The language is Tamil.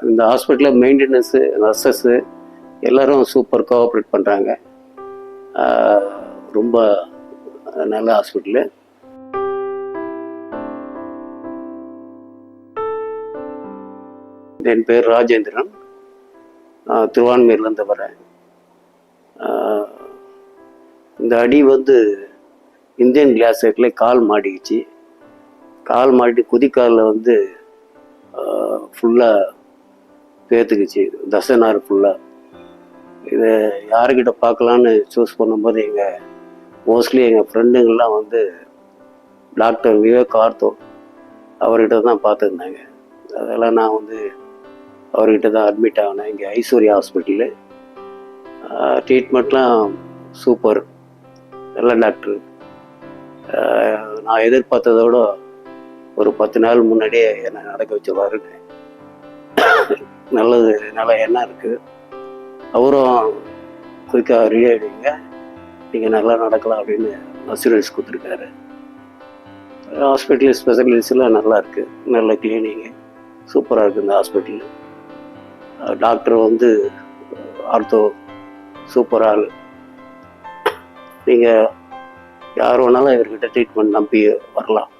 இந்த ஹாஸ்பிட்டலில் மெயின்டெனன்ஸு, நர்சஸ்ஸு எல்லோரும் சூப்பர் கோஆப்ரேட் பண்ணுறாங்க. ரொம்ப நல்ல ஹாஸ்பிட்டலு. என் பேர் ராஜேந்திரன். திருவான்மையூர்லேருந்து வரேன். இந்த அடி வந்து இந்தியன் கிளாசேட்டில் கால் மாட்டிக்கிச்சு. கால் மாட்டி குதிக்காலில் வந்து ஃபுல்லாக பேத்துக்குச்சு, தசைநார் ஃபுல்லாக. இதை யாருக்கிட்ட பார்க்கலான்னு சூஸ் பண்ணும்போது மோஸ்ட்லி எங்கள் ஃப்ரெண்டுங்கள்லாம் வந்து டாக்டர் விவேக் ஆர்த்தோ அவர்கிட்ட தான் பார்த்துருந்தாங்க. அதெல்லாம் நான் வந்து அவர்கிட்ட தான் அட்மிட் ஆகினேன். இங்கே ஐஸ்வர்யா ஹாஸ்பிட்டலு. ட்ரீட்மெண்ட்லாம் சூப்பர், நல்ல டாக்டரு. நான் எதிர்பார்த்ததை விட ஒரு 10 நாள் முன்னாடியே என்னை நடக்க வச்சுருவாரு. நல்லது, நல்ல எண்ணம் இருக்குது. அவரும் குயிக்காக ரெடி ஆகிடுவீங்க, நீங்கள் நல்லா நடக்கலாம் அப்படின்னு அசூரன்ஸ் கொடுத்துருக்காரு. ஹாஸ்பிட்டல் ஸ்பெஷலிஸ்ட்லாம் நல்லா இருக்குது, நல்ல கிளீனிங்கு சூப்பராக இருக்குது இந்த ஹாஸ்பிட்டல். டாக்டர் வந்து ஆர்த்தோ சூப்பர் ஆள். நீங்கள் யார் வேணாலும் இவர்கிட்ட ட்ரீட்மெண்ட் நம்பி வரலாம்.